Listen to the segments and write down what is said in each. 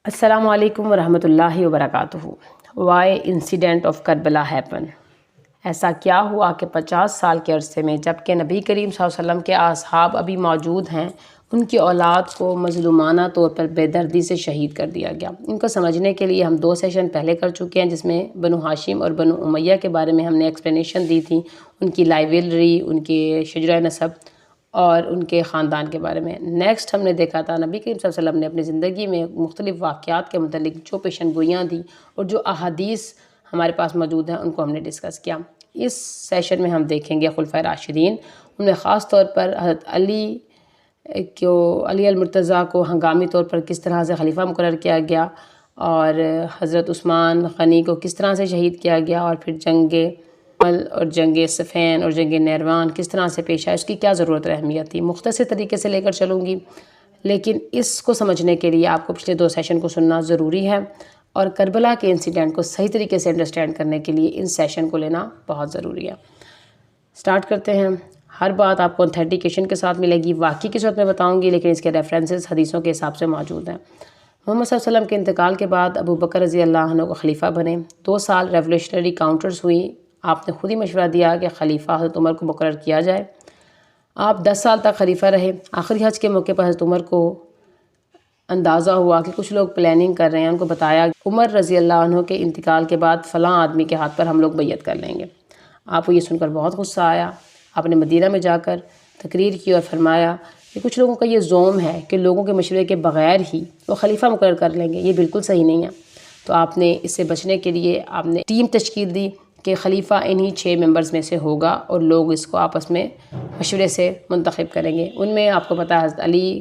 السلام علیکم ورحمۃ اللہ وبرکاتہ۔ Why incident of Karbala happen? ایسا کیا ہوا کہ 50 سال کے عرصے میں جب کہ نبی کریم صلی اللہ علیہ وسلم کے اصحاب ابھی موجود ہیں، ان کی اولاد کو مظلومانہ طور پر بے دردی سے شہید کر دیا گیا۔ ان کو سمجھنے کے لیے ہم 2 سیشن پہلے کر چکے ہیں، جس میں بنو ہاشم اور بنو امیہ کے بارے میں ہم نے ایکسپلینیشن دی تھی، ان کی لائیولری، ان کے شجرہ نسب اور ان کے خاندان کے بارے میں۔ نیکسٹ ہم نے دیکھا تھا نبی کریم صلی اللہ علیہ وسلم نے اپنی زندگی میں مختلف واقعات کے متعلق جو پیشن گوئیاں دی اور جو احادیث ہمارے پاس موجود ہیں ان کو ہم نے ڈسکس کیا۔ اس سیشن میں ہم دیکھیں گے خلفائے راشدین، ان میں خاص طور پر حضرت علی المرتضیٰ کو ہنگامی طور پر کس طرح سے خلیفہ مقرر کیا گیا، اور حضرت عثمان غنی کو کس طرح سے شہید کیا گیا، اور پھر جنگ اور جنگ صفین اور جنگ نیروان کس طرح سے پیش آئی، اس کی کیا ضرورت اور اہمیت تھی۔ مختصر طریقے سے لے کر چلوں گی، لیکن اس کو سمجھنے کے لیے آپ کو پچھلے 2 سیشن کو سننا ضروری ہے، اور کربلا کے انسیڈنٹ کو صحیح طریقے سے انڈرسٹینڈ کرنے کے لیے ان سیشن کو لینا بہت ضروری ہے۔ سٹارٹ کرتے ہیں۔ ہر بات آپ کو اتھینٹیکیشن کے ساتھ ملے گی، واقعی کی صورت میں بتاؤں گی، لیکن اس کے ریفرنسز حدیثوں کے حساب سے موجود ہیں۔ محمد صلی اللہ علیہ وسلم کے انتقال کے بعد ابو بکر رضی اللہ عنہ کو خلیفہ بنے۔ 2 سال ریولیوشنری کاؤنٹرز ہوئی۔ آپ نے خود ہی مشورہ دیا کہ خلیفہ حضرت عمر کو مقرر کیا جائے۔ آپ 10 سال تک خلیفہ رہے۔ آخری حج کے موقع پر حضرت عمر کو اندازہ ہوا کہ کچھ لوگ پلاننگ کر رہے ہیں۔ ان کو بتایا عمر رضی اللہ عنہ کے انتقال کے بعد فلاں آدمی کے ہاتھ پر ہم لوگ بیعت کر لیں گے۔ آپ کو یہ سن کر بہت غصہ آیا۔ آپ نے مدینہ میں جا کر تقریر کی اور فرمایا کہ کچھ لوگوں کا یہ زوم ہے کہ لوگوں کے مشورے کے بغیر ہی وہ خلیفہ مقرر کر لیں گے، یہ بالکل صحیح نہیں ہے۔ تو آپ نے اس سے بچنے کے لیے آپ نے ٹیم تشکیل دی کہ خلیفہ انہی 6 ممبرز میں سے ہوگا، اور لوگ اس کو آپس میں مشورے سے منتخب کریں گے۔ ان میں آپ کو پتہ ہے حضرت علی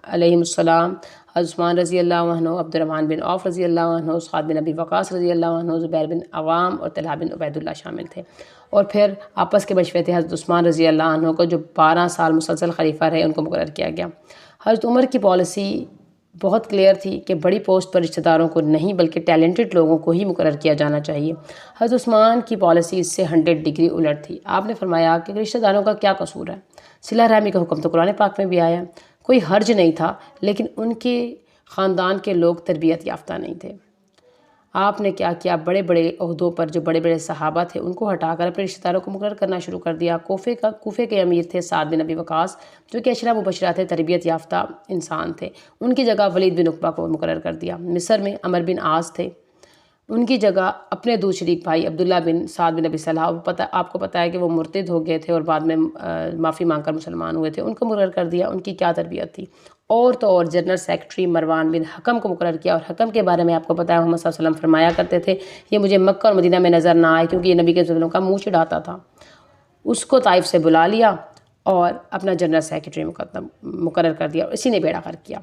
علیہ السلام، حضرت عثمان رضی اللہ عنہ، عبد الرحمن بن عوف رضی اللہ عنہ، سعد بن ابی وقاص رضی اللہ عنہ، زبیر بن عوام اور طلحہ بن عبید اللہ شامل تھے۔ اور پھر آپس کے مشورے تھے حضرت عثمان رضی اللہ عنہ کو، جو 12 سال مسلسل خلیفہ رہے، ان کو مقرر کیا گیا۔ حضرت عمر کی پالیسی بہت کلیئر تھی کہ بڑی پوسٹ پر رشتہ داروں کو نہیں بلکہ ٹیلنٹڈ لوگوں کو ہی مقرر کیا جانا چاہیے۔ حضرت عثمان کی پالیسی اس سے 100 ڈگری الٹ تھی۔ آپ نے فرمایا کہ رشتہ داروں کا کیا قصور ہے، صلہ رحمی کا حکم تو قرآن پاک میں بھی آیا، کوئی حرج نہیں تھا، لیکن ان کے خاندان کے لوگ تربیت یافتہ نہیں تھے۔ آپ نے کیا کیا، بڑے بڑے عہدوں پر جو بڑے بڑے صحابہ تھے ان کو ہٹا کر اپنے رشتہ داروں کو مقرر کرنا شروع کر دیا۔ کوفے کے امیر تھے سعد بن ابی وقاص، جو کہ عشرہ مبشرہ تھے، تربیت یافتہ انسان تھے، ان کی جگہ ولید بن عقبہ کو مقرر کر دیا۔ مصر میں عمر بن عاص تھے، ان کی جگہ اپنے دو شریک بھائی عبداللہ بن سعد بن ابی صالح، آپ کو پتہ ہے کہ وہ مرتد ہو گئے تھے اور بعد میں معافی مانگ کر مسلمان ہوئے تھے، ان کو مقرر کر دیا۔ ان کی کیا تربیت تھی۔ اور تو اور جنرل سیکرٹری مروان بن حکم کو مقرر کیا، اور حکم کے بارے میں آپ کو پتہ ہے محمد صلی اللہ علیہ وسلم فرمایا کرتے تھے یہ مجھے مکہ اور مدینہ میں نظر نہ آئے، کیونکہ یہ نبی کے وسلم کا منہ چڑھاتا تھا۔ اس کو طائف سے بلا لیا اور اپنا جنرل سیکرٹری مقرر کر دیا، اور اسی نے بیڑا غرق کیا۔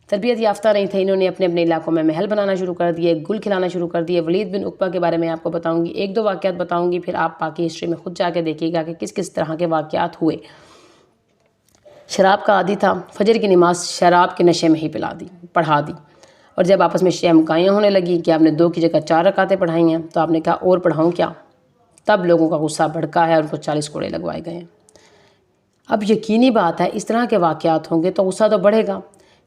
تربیت یافتہ نہیں تھے، انہوں نے اپنے اپنے علاقوں میں محل بنانا شروع کر دیے، گل کھلانا شروع کر دیے۔ ولید بن عقبہ کے بارے میں آپ کو بتاؤں گی، 1-2 واقعات بتاؤں گی، پھر آپ باقی ہسٹری میں خود جا کے دیکھیے گا کہ کس کس طرح کے واقعات ہوئے۔ شراب کا عادی تھا، فجر کی نماز شراب کے نشے میں ہی پڑھا دی، اور جب آپس میں شہمکائیاں ہونے لگی کہ آپ نے 2 کی جگہ 4 رکعتیں پڑھائی ہیں، تو آپ نے کہا اور پڑھاؤں کیا؟ تب لوگوں کا غصہ بھڑکا ہے اور ان کو 40 کوڑے لگوائے گئے ہیں۔ اب یقینی بات ہے اس طرح کے واقعات ہوں گے تو غصہ تو بڑھے گا۔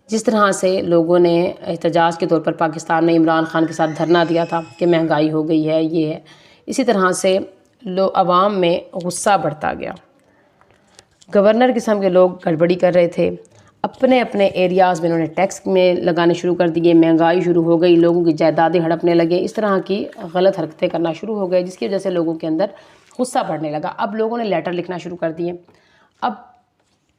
جس طرح سے لوگوں نے احتجاج کے طور پر پاکستان میں عمران خان کے ساتھ دھرنا دیا تھا کہ مہنگائی ہو گئی ہے، یہ ہے، اسی طرح سے عوام میں غصہ بڑھتا گیا۔ گورنر قسم کے لوگ گڑبڑی کر رہے تھے، اپنے اپنے ایریاز میں انہوں نے ٹیکس میں لگانے شروع کر دیے، مہنگائی شروع ہو گئی، لوگوں کی جائیدادیں ہڑپنے لگے، اس طرح کی غلط حرکتیں کرنا شروع ہو گئے، جس کی وجہ سے لوگوں کے اندر غصہ بڑھنے لگا۔ اب لوگوں نے لیٹر لکھنا شروع کر دیے۔ اب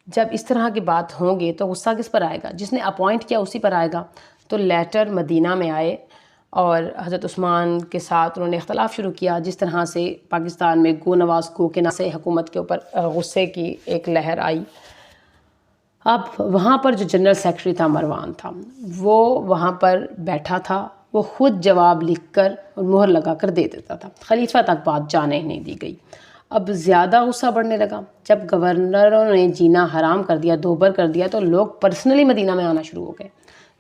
جب اس طرح کی بات ہوں گی تو غصہ کس پر آئے گا؟ جس نے اپوائنٹ کیا اسی پر آئے گا۔ تو لیٹر مدینہ میں آئے اور حضرت عثمان کے ساتھ انہوں نے اختلاف شروع کیا، جس طرح سے پاکستان میں گو نواز کو کے سے حکومت کے اوپر غصے کی ایک لہر آئی۔ اب وہاں پر جو جنرل سیکرٹری تھا مروان تھا، وہ وہاں پر بیٹھا تھا، وہ خود جواب لکھ کر اور مہر لگا کر دے دیتا تھا، خلیفہ تک بات جانے نہیں دی گئی۔ اب زیادہ غصہ بڑھنے لگا، جب گورنروں نے جینا حرام کر دیا، دوبر کر دیا، تو لوگ پرسنلی مدینہ میں آنا شروع ہو گئے۔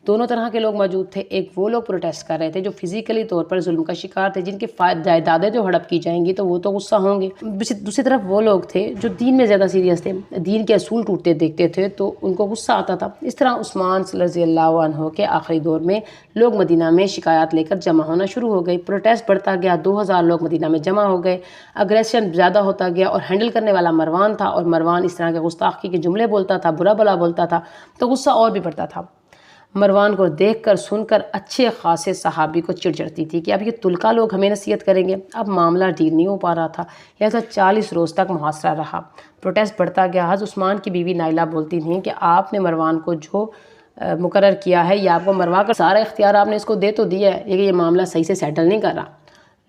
دونوں طرح کے لوگ موجود تھے. ایک وہ لوگ پروٹیسٹ کر رہے تھے جو فزیکلی طور پر ظلم کا شکار تھے، جن کی جائیدادیں جو ہڑپ کی جائیں گی تو وہ تو غصہ ہوں گے. دوسری طرف وہ لوگ تھے جو دین میں زیادہ سیریس تھے، دین کے اصول ٹوٹتے دیکھتے تھے تو ان کو غصہ آتا تھا. اس طرح عثمان رضی اللہ عنہ کے آخری دور میں لوگ مدینہ میں شکایات لے کر جمع ہونا شروع ہو گئی. پروٹیسٹ بڑھتا گیا، 2000 لوگ مدینہ میں جمع ہو گئے. اگریشن زیادہ ہوتا گیا اور ہینڈل کرنے والا مروان تھا، اور مروان اس طرح کے گستاخی کے جملے بولتا تھا، برا بلا بولتا تھا تو غصہ اور بھی بڑھتا تھا. مروان کو دیکھ کر سن کر اچھے خاصے صحابی کو چڑ چڑھتی تھی کہ اب یہ تلکا لوگ ہمیں نصیحت کریں گے. اب معاملہ ڈیل نہیں ہو پا رہا تھا، لہذا 40 روز تک محاصرہ رہا. پروٹیسٹ بڑھتا گیا. حضرت عثمان کی بیوی نائلہ بولتی تھیں کہ آپ نے مروان کو جو مقرر کیا ہے یہ آپ کو مروا کر سارا اختیار آپ نے اس کو دے تو دیا ہے، لیکن یہ معاملہ صحیح سے سیٹل نہیں کر رہا.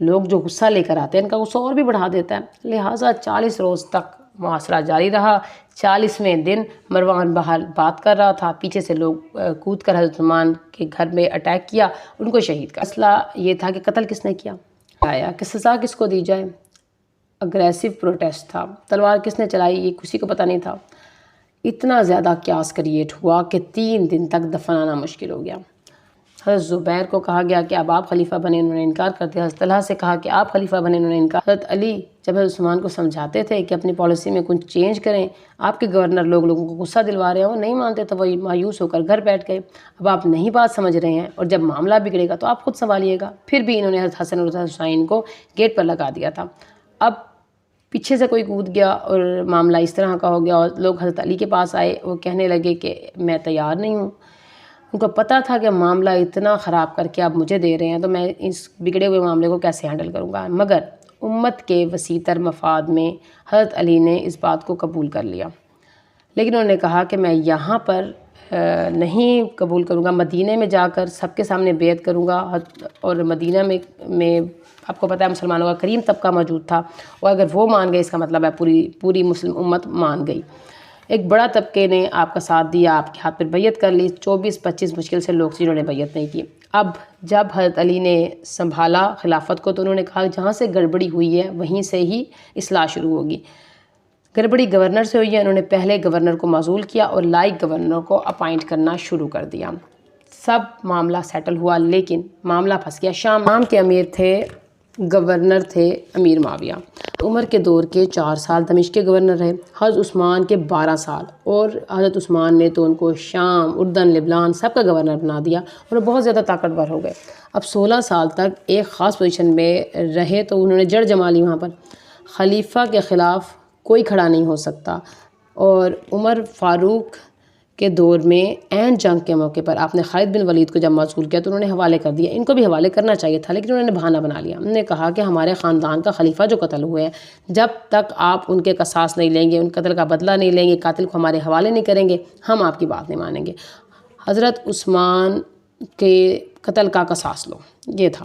لوگ جو غصہ لے کر آتے ہیں ان کا غصہ اور بھی بڑھا دیتا ہے. لہٰذا 40 روز تک محاصرہ جاری رہا. 40ویں دن مروان باہر بات کر رہا تھا، پیچھے سے لوگ کود کر حضرت عثمان کے گھر میں اٹیک کیا، ان کو شہید کر. مسئلہ یہ تھا کہ قتل کس نے کیا، آیا کہ سزا کس کو دی جائے. اگریسو پروٹیسٹ تھا، تلوار کس نے چلائی یہ کسی کو پتہ نہیں تھا. اتنا زیادہ کیاس کریٹ ہوا کہ 3 دن تک دفنانا مشکل ہو گیا. حضرت زبیر کو کہا گیا کہ اب آپ خلیفہ بنے، انہوں نے انکار کر دیا. حضرت طلحہ سے کہا کہ آپ خلیفہ بنے، انہوں نے انکار. حضرت علی جب حضرت عثمان کو سمجھاتے تھے کہ اپنی پالیسی میں کچھ چینج کریں، آپ کے گورنر لوگوں کو غصہ دلوا رہے ہیں، وہ نہیں مانتے تو وہ مایوس ہو کر گھر بیٹھ گئے. اب آپ نہیں بات سمجھ رہے ہیں اور جب معاملہ بگڑے گا تو آپ خود سنبھالیے گا. پھر بھی انہوں نے حضرت حسن اور حضرت حسین کو گیٹ پر لگا دیا تھا. اب پیچھے سے کوئی کود گیا اور معاملہ اس طرح کا ہو گیا اور لوگ حضرت علی کے پاس آئے. وہ کہنے لگے کہ میں تیار نہیں ہوں. ان کو پتہ تھا کہ معاملہ اتنا خراب کر کے اب مجھے دے رہے ہیں تو میں اس بگڑے ہوئے معاملے کو کیسے ہینڈل کروں گا. مگر امت کے وسیع تر مفاد میں حضرت علی نے اس بات کو قبول کر لیا، لیکن انہوں نے کہا کہ میں یہاں پر نہیں قبول کروں گا، مدینہ میں جا کر سب کے سامنے بیعت کروں گا. اور مدینہ میں آپ کو پتہ ہے مسلمانوں کا کریم طبقہ موجود تھا، اور اگر وہ مان گئے اس کا مطلب ہے پوری مسلم امت مان گئی. ایک بڑا طبقے نے آپ کا ساتھ دیا، آپ کے ہاتھ پر بیعت کر لی. 24-25 مشکل سے لوگ جنہوں نے بیعت نہیں کی. اب جب حضرت علی نے سنبھالا خلافت کو تو انہوں نے کہا جہاں سے گڑبڑی ہوئی ہے وہیں سے ہی اصلاح شروع ہوگی. گڑبڑی گورنر سے ہوئی ہے. انہوں نے پہلے گورنر کو معزول کیا اور لائق گورنر کو اپائنٹ کرنا شروع کر دیا. سب معاملہ سیٹل ہوا، لیکن معاملہ پھنس گیا. شام کے امیر تھے، گورنر تھے امیر معاویہ. عمر کے دور کے 4 سال دمشق کے گورنر رہے. حضرت عثمان کے 12 سال، اور حضرت عثمان نے تو ان کو شام، اردن، لبنان سب کا گورنر بنا دیا اور وہ بہت زیادہ طاقتور ہو گئے. اب 16 سال تک ایک خاص پوزیشن میں رہے تو انہوں نے جڑ جما لی وہاں پر. خلیفہ کے خلاف کوئی کھڑا نہیں ہو سکتا. اور عمر فاروق کے دور میں عین جنگ کے موقع پر آپ نے خالد بن ولید کو جب معزول کیا تو انہوں نے حوالے کر دیا. ان کو بھی حوالے کرنا چاہیے تھا لیکن انہوں نے بہانہ بنا لیا. انہوں نے کہا کہ ہمارے خاندان کا خلیفہ جو قتل ہوئے ہیں، جب تک آپ ان کے قصاص نہیں لیں گے، ان قتل کا بدلہ نہیں لیں گے، قاتل کو ہمارے حوالے نہیں کریں گے، ہم آپ کی بات نہیں مانیں گے. حضرت عثمان کے قتل کا قصاص لو، یہ تھا.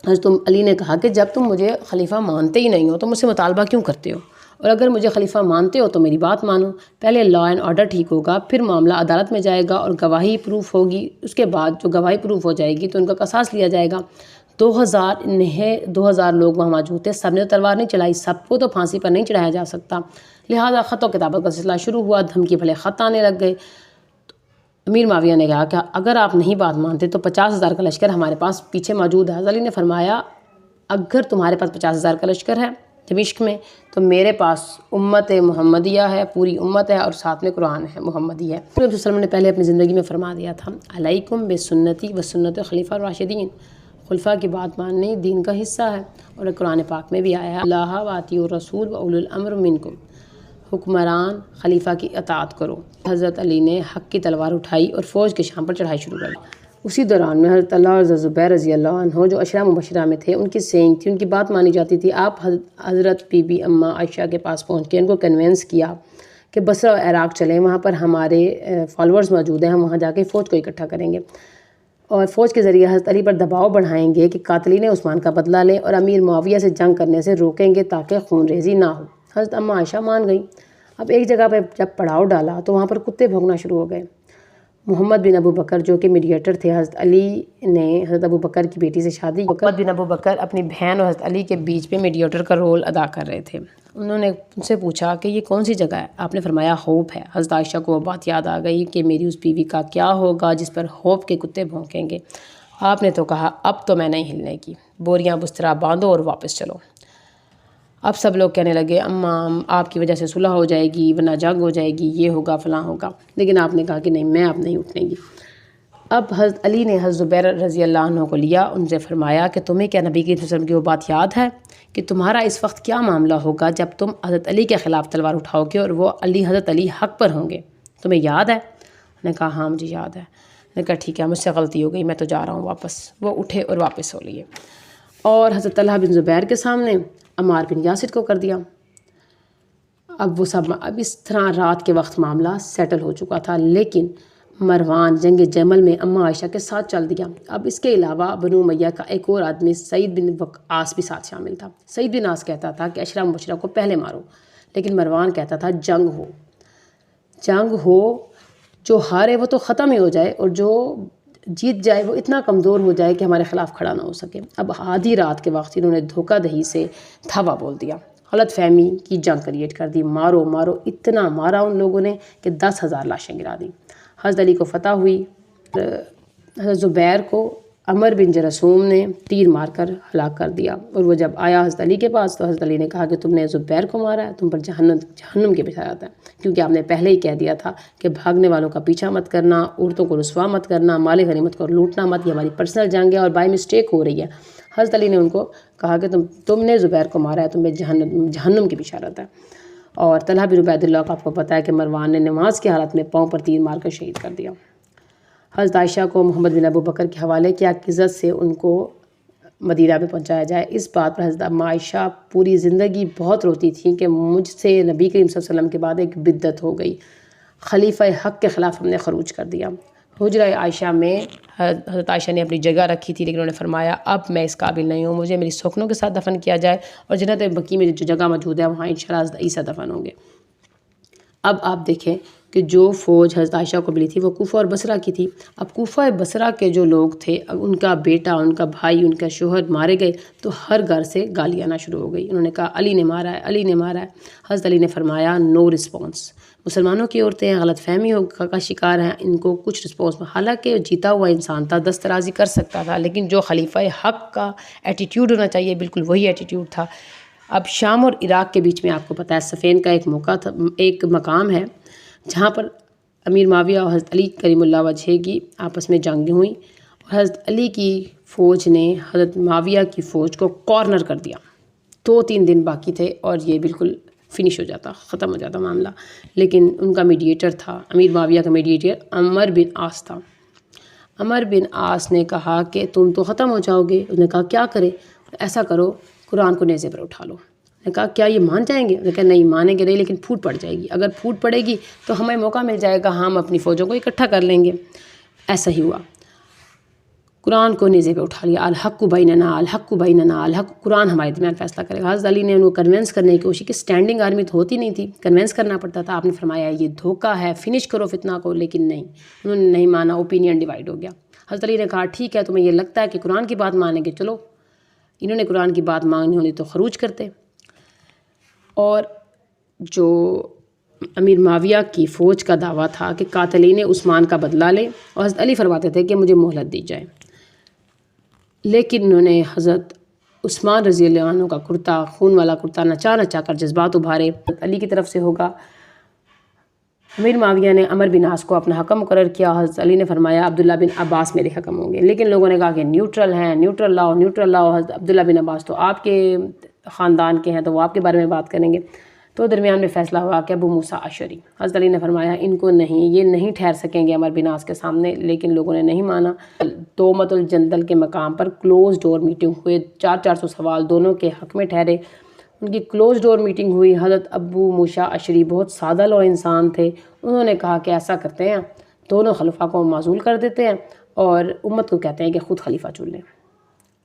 حضرت علی نے کہا کہ جب تم مجھے خلیفہ مانتے ہی نہیں ہو تو مجھ سے مطالبہ کیوں کرتے ہو، اور اگر مجھے خلیفہ مانتے ہو تو میری بات مانو. پہلے لا اینڈ آرڈر ٹھیک ہوگا، پھر معاملہ عدالت میں جائے گا اور گواہی پروف ہوگی. اس کے بعد جو گواہی پروف ہو جائے گی تو ان کا قصاص لیا جائے گا. 2000 لوگ وہاں موجود تھے، سب نے تلوار نہیں چلائی، سب کو تو پھانسی پر نہیں چڑھایا جا سکتا. لہٰذا خط و کتابت کا سلسلہ شروع ہوا. دھمکی بھلے خط آنے لگ گئے. امیر معاویہ نے کہا کہ اگر آپ نہیں بات مانتے تو 50,000 کا لشکر ہمارے پاس پیچھے موجود ہے. حضرت علی نے فرمایا اگر تمہارے پاس 50,000 کا لشکر ہے دمشق میں تو میرے پاس امت محمدیہ ہے، پوری امت ہے، اور ساتھ میں قرآن ہے، محمدی ہے. نبی صلی اللہ علیہ وسلم نے پہلے اپنی زندگی میں فرما دیا تھا علیکم بسنتی و سنت خلیفہ الراشدین. خلفاء کی بات ماننی دین کا حصہ ہے، اور قرآن پاک میں بھی آیا ہے اللہ و اطیعوا الرسول و اولو الامر منکم، حکمران خلیفہ کی اطاعت کرو. حضرت علی نے حق کی تلوار اٹھائی اور فوج کے شام پر چڑھائی شروع کر دی. اسی دوران میں حضرت طلحہ اور حضرت زبیر رضی اللہ عنہ جو عشرہ مبشرہ میں تھے، ان کی سینگ تھی، ان کی بات مانی جاتی تھی. آپ حضرت بی بی اماں عائشہ کے پاس پہنچ کے ان کو کنوینس کیا کہ بصرہ و عراق چلیں، وہاں پر ہمارے فالورز موجود ہیں، ہم وہاں جا کے فوج کو اکٹھا کریں گے اور فوج کے ذریعے حضرت علی پر دباؤ بڑھائیں گے کہ قاتلین عثمان کا بدلہ لیں اور امیر معاویہ سے جنگ کرنے سے روکیں گے تاکہ خون ریزی نہ ہو. حضرت اماں عائشہ مان گئیں. اب ایک جگہ پہ جب پڑاؤ ڈالا تو وہاں پر کتے بھونکنا شروع ہو گئے. محمد بن ابو بکر جو کہ میڈیٹر تھے، حضرت علی نے حضرت ابو بکر کی بیٹی سے شادی. محمد بن ابو بکر اپنی بہن اور حضرت علی کے بیچ میں میڈیٹر کا رول ادا کر رہے تھے. انہوں نے ان سے پوچھا کہ یہ کون سی جگہ ہے؟ آپ نے فرمایا ہوپ ہے. حضرت عائشہ کو وہ بات یاد آ گئی کہ میری اس بیوی کا کیا ہوگا جس پر ہوپ کے کتے بھونکیں گے. آپ نے تو کہا اب تو میں نہیں ہلنے کی، بوریاں بسترا باندھو اور واپس چلو. اب سب لوگ کہنے لگے اماں آپ کی وجہ سے صلح ہو جائے گی، ورنہ جنگ ہو جائے گی، یہ ہوگا فلاں ہوگا. لیکن آپ نے کہا کہ نہیں، میں اب نہیں اٹھنے گی. اب حضرت علی نے حضرت زبیر رضی اللہ عنہ کو لیا، ان سے فرمایا کہ تمہیں کیا نبی کریم صلی اللہ علیہ وسلم کی وہ بات یاد ہے کہ تمہارا اس وقت کیا معاملہ ہوگا جب تم حضرت علی کے خلاف تلوار اٹھاؤ گے اور وہ حضرت علی حق پر ہوں گے؟ تمہیں یاد ہے؟ میں نے کہا ہاں مجھے یاد ہے. میں نے کہا ٹھیک ہے، مجھ سے غلطی ہو گئی، میں تو جا رہا ہوں واپس. وہ اٹھے اور واپس ہو لیے، اور حضرت طلحہ بن زبیر کے سامنے عمار بن یاسر کو کر دیا. اب اس طرح رات کے وقت معاملہ سیٹل ہو چکا تھا. لیکن مروان جنگ جمل میں اماں عائشہ کے ساتھ چل دیا. اب اس کے علاوہ بنو امیہ کا ایک اور آدمی سعید بن وقاص بھی ساتھ شامل تھا. سعید بن عاص کہتا تھا کہ اشرا مبشرہ کو پہلے مارو، لیکن مروان کہتا تھا جنگ ہو، جو ہارے وہ تو ختم ہی ہو جائے، اور جو جیت جائے وہ اتنا کمزور ہو جائے کہ ہمارے خلاف کھڑا نہ ہو سکے. اب آدھی رات کے وقت انہوں نے دھوکہ دہی سے دھاوا بول دیا، غلط فہمی کی جنگ کریٹ کر دی. مارو مارو، اتنا مارا ان لوگوں نے کہ 10,000 لاشیں گرا دیں. حضرت علی کو فتح ہوئی. حضرت زبیر کو عمر بن جرثوم نے تیر مار کر ہلاک کر دیا. اور وہ جب آیا حضرت علی کے پاس تو حضرت علی نے کہا کہ تم نے زبیر کو مارا ہے، تم پر جہنم کے بشارت ہے، کیونکہ آپ نے پہلے ہی کہہ دیا تھا کہ بھاگنے والوں کا پیچھا مت کرنا، عورتوں کو رسوا مت کرنا، مال غنیمت کو لوٹنا مت، یہ ہماری پرسنل جنگ ہے اور بائی مسٹیک ہو رہی ہے. حضرت علی نے ان کو کہا کہ تم نے زبیر کو مارا ہے، تمہیں جہنم کی بشارت ہے. اور طلحہ بن عبید اللہ کو آپ کو پتہ ہے کہ مروان نے نماز کی حالت میں پاؤں پر تیر مار کر شہید کر دیا. حضرت عائشہ کو محمد بن ابو بکر کے حوالے کیا کہ عزت سے ان کو مدینہ میں پہنچایا جائے. اس بات پر حضرت اماں عائشہ پوری زندگی بہت روتی تھیں کہ مجھ سے نبی کریم صلی اللہ علیہ وسلم کے بعد ایک بدعت ہو گئی، خلیفہ حق کے خلاف ہم نے خروج کر دیا. حجرہ عائشہ میں حضرت عائشہ نے اپنی جگہ رکھی تھی، لیکن انہوں نے فرمایا اب میں اس قابل نہیں ہوں، مجھے میری سخنوں کے ساتھ دفن کیا جائے، اور جنت بقیع میں جو جگہ موجود ہے وہاں انشاءاللہ حضرت عیسیٰ دفن ہوں گے. اب آپ دیکھیں کہ جو فوج حضرت عائشہ کو ملی تھی وہ کوفہ اور بصرہ کی تھی. اب کوفہ بصرہ کے جو لوگ تھے، ان کا بیٹا، ان کا بھائی، ان کا شوہر مارے گئے تو ہر گھر سے گالیاں آنا شروع ہو گئی. انہوں نے کہا علی نے مارا ہے، علی نے مارا ہے. حضرت علی نے فرمایا نو رسپانس. مسلمانوں کی عورتیں غلط فہمی کا شکار ہیں، ان کو کچھ رسپانس. حالانکہ جیتا ہوا انسان تھا، دسترازی کر سکتا تھا، لیکن جو خلیفہ حق کا ایٹیٹیوڈ ہونا چاہیے بالکل وہی ایٹیٹیوڈ تھا. اب شام اور عراق کے بیچ میں آپ کو پتہ ہے صفین کا ایک مقام ہے جہاں پر امیر معاویہ اور حضرت علی کریم اللہ وجہہ کی آپس میں جنگ ہوئی، اور حضرت علی کی فوج نے حضرت معاویہ کی فوج کو کارنر کر دیا. 2-3 دن باقی تھے اور یہ بالکل فنش ہو جاتا، ختم ہو جاتا معاملہ. لیکن ان کا میڈیٹر تھا، امیر معاویہ کا میڈیٹر عمر بن عاص تھا. عمر بن عاص نے کہا کہ تم تو ختم ہو جاؤ گے. انہوں نے کہا کیا کرے؟ ایسا کرو قرآن کو نیزے پر اٹھا لو. نے کہا کیا یہ مان جائیں گے؟ انہوں نے کہا نہیں مانیں گے نہیں، لیکن پھوٹ پڑ جائے گی. اگر پھوٹ پڑے گی تو ہمیں موقع مل جائے گا، ہم اپنی فوجوں کو اکٹھا کر لیں گے. ایسا ہی ہوا، قرآن کو نیزے پہ اٹھا لیا. الحق بیننا الحق بیننا الحق، قرآن ہمارے درمیان فیصلہ کرے گا. حضرت علی نے ان کو کنونس کرنے کی کوشش کی. اسٹینڈنگ آرمی تو ہوتی نہیں تھی، کنونس کرنا پڑتا تھا. آپ نے فرمایا یہ دھوکہ ہے، فنش کرو فتنہ کو، لیکن نہیں، انہوں نے نہیں مانا. اوپینین ڈیوائڈ ہو گیا. حضرت علی نے کہا ٹھیک ہے تمہیں یہ لگتا ہے کہ قرآن کی بات مانیں گے، چلو. انہوں نے قرآن کی بات ماننی ہوتی تو خروج کرتے. اور جو امیر معاویہ کی فوج کا دعویٰ تھا کہ قاتلین عثمان کا بدلہ لیں، اور حضرت علی فرماتے تھے کہ مجھے مہلت دی جائے. لیکن انہوں نے حضرت عثمان رضی اللہ عنہ کا کرتا، خون والا کرتا، نچا کر جذبات ابھارے. علی کی طرف سے ہوگا. امیر معاویہ نے عمر بن عاص کو اپنا حکم مقرر کیا. حضرت علی نے فرمایا عبداللہ بن عباس میرے حکم ہوں گے. لیکن لوگوں نے کہا کہ نیوٹرل ہیں، نیوٹرل لاؤ. حضرت عبداللہ بن عباس تو آپ کے خاندان کے ہیں تو وہ آپ کے بارے میں بات کریں گے. تو درمیان میں فیصلہ ہوا کہ ابو موسیٰ اشعری. حضرت علی نے فرمایا ان کو نہیں، یہ نہیں ٹھہر سکیں گے عمر بن عاص کے سامنے. لیکن لوگوں نے نہیں مانا. تومت الجندل کے مقام پر کلوز ڈور میٹنگ ہوئے. 400 سوال دونوں کے حق میں ٹھہرے. ان کی کلوز ڈور میٹنگ ہوئی. حضرت ابو موسیٰ اشعری بہت سادہ لو انسان تھے. انہوں نے کہا کہ ایسا کرتے ہیں، دونوں خلفاء کو معزول کر دیتے ہیں اور امت کو کہتے ہیں کہ خود خلیفہ چن لیں،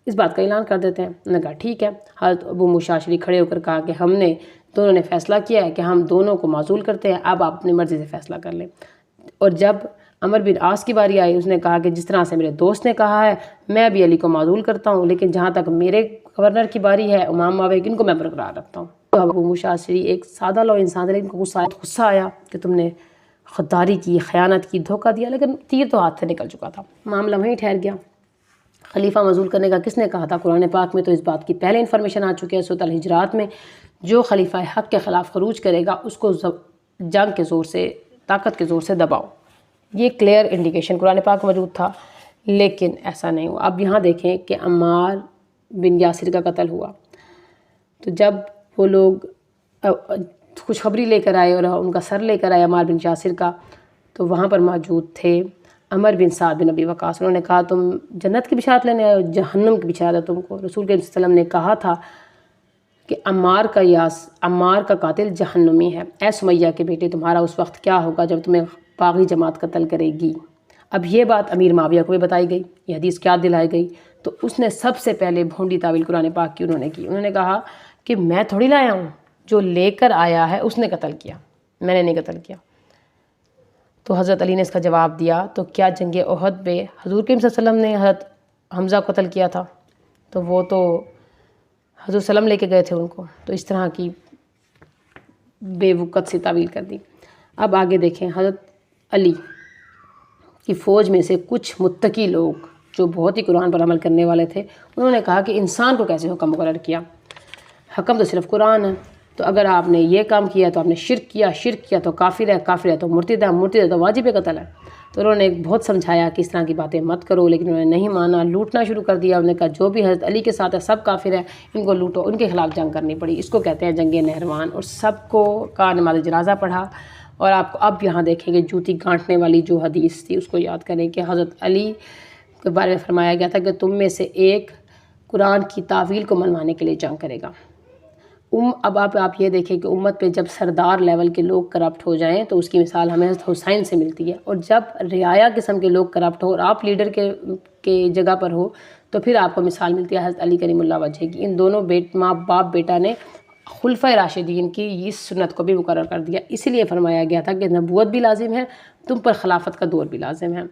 اس بات کا اعلان کر دیتے ہیں. انہوں نے کہا ٹھیک ہے. حضرت ابو موسیٰ اشعری کھڑے ہو کر کہا کہ ہم نے دونوں نے فیصلہ کیا ہے کہ ہم دونوں کو معزول کرتے ہیں، اب آپ اپنی مرضی سے فیصلہ کر لیں. اور جب عمر بن عاص کی باری آئی، اس نے کہا کہ جس طرح سے میرے دوست نے کہا ہے میں بھی علی کو معزول کرتا ہوں، لیکن جہاں تک میرے گورنر کی باری ہے امام ماویہ کی، ان کو میں برقرار رکھتا ہوں۔ تو ابو موسیٰ اشعری ایک سادہ لو انسان تھا، لیکن ان کو غصہ آیا کہ تم نے غداری کی، خیانت کی، دھوکہ دیا، لیکن تیر تو ہاتھ سے نکل چکا تھا، معاملہ وہیں ٹھہر گیا۔ خلیفہ معزول کرنے کا کس نے کہا تھا؟ قرآن پاک میں تو اس بات کی پہلے انفارمیشن آ چکی ہے، سورۃ الحجرات میں، جو خلیفہ حق کے خلاف خروج کرے گا اس کو جنگ کے زور سے، طاقت کے زور سے دباؤ۔ یہ کلیئر انڈیکیشن قرآن پاک موجود تھا، لیکن ایسا نہیں ہوا۔ اب یہاں دیکھیں کہ عمار بن یاسر کا قتل ہوا، تو جب وہ لوگ خوشخبری لے کر آئے اور ان کا سر لے کر آئے عمار بن یاسر کا، تو وہاں پر موجود تھے عمر بن سعد بن ابی وقاص۔ انہوں نے کہا تم جنت کی بشارت لینے آئے ہو، جہنم کی بشارت ہے تم کو۔ رسول کے صلی اللہ علیہ وسلم نے کہا تھا کہ عمار کا قاتل جہنمی ہے۔ اے سمیہ کے بیٹے، تمہارا اس وقت کیا ہوگا جب تمہیں باغی جماعت قتل کرے گی؟ اب یہ بات امیر معاویہ کو بھی بتائی گئی، یہ حدیث کیا دلائی گئی؟ تو اس نے سب سے پہلے بھونڈی تعویل قرآن پاک کی انہوں نے کہا کہ میں تھوڑی لایا ہوں، جو لے کر آیا ہے اس نے قتل کیا، میں نے نہیں قتل کیا۔ تو حضرت علی نے اس کا جواب دیا، تو کیا جنگ احد پہ حضور کریم صلی اللہ علیہ وسلم نے حضرت حمزہ کو قتل کیا تھا؟ تو وہ تو حضور صلی اللہ علیہ وسلم لے کے گئے تھے ان کو، تو اس طرح کی بے وقت سے تعویل کر دی۔ اب آگے دیکھیں، حضرت علی کی فوج میں سے کچھ متقی لوگ جو بہت ہی قرآن پر عمل کرنے والے تھے، انہوں نے کہا کہ انسان کو کیسے حکم مقرر کیا؟ حکم تو صرف قرآن ہے، تو اگر آپ نے یہ کام کیا تو آپ نے شرک کیا تو کافر ہے تو مرتد ہے تو واجب قتل ہے۔ تو انہوں نے بہت سمجھایا کہ اس طرح کی باتیں مت کرو، لیکن انہوں نے نہیں مانا، لوٹنا شروع کر دیا۔ انہوں نے کہا جو بھی حضرت علی کے ساتھ ہے سب کافر ہے، ان کو لوٹو۔ ان کے خلاف جنگ کرنی پڑی، اس کو کہتے ہیں جنگ نہروان، اور سب کو کا نماز جنازہ پڑھا۔ اور آپ کو اب یہاں دیکھیں گے جوتی گانٹنے والی جو حدیث تھی اس کو یاد کریں کہ حضرت علی کے بارے میں فرمایا گیا تھا کہ تم میں سے ایک قرآن کی تعویل کو منوانے کے لیے جنگ کرے گا۔ اب آپ یہ دیکھیں کہ امت پہ جب سردار لیول کے لوگ کرپٹ ہو جائیں تو اس کی مثال ہمیں حضرت حسین سے ملتی ہے، اور جب رعایا قسم کے لوگ کرپٹ ہو اور آپ لیڈر کے جگہ پر ہو تو پھر آپ کو مثال ملتی ہے حضرت علی کریم اللہ وجہ کی۔ ان دونوں ماں باپ بیٹا نے خلفۂ راشدین کی اس سنت کو بھی مقرر کر دیا، اسی لیے فرمایا گیا تھا کہ نبوت بھی لازم ہے، تم پر خلافت کا دور بھی لازم ہے۔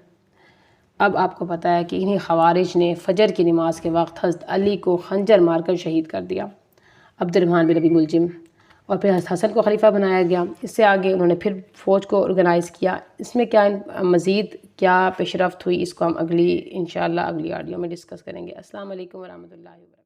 اب آپ کو پتہ ہے کہ انہی خوارج نے فجر کی نماز کے وقت حضرت علی کو خنجر مار کر شہید کر دیا، عبد الرحمن بن ابی ملجم، اور پھر حضرت حسن کو خلیفہ بنایا گیا۔ اس سے آگے انہوں نے پھر فوج کو آرگنائز کیا۔ اس میں کیا مزید کیا پیش رفت ہوئی، اس کو ہم انشاءاللہ اگلی آڈیو میں ڈسکس کریں گے۔ السلام علیکم ورحمۃ اللہ وبرکاتہ۔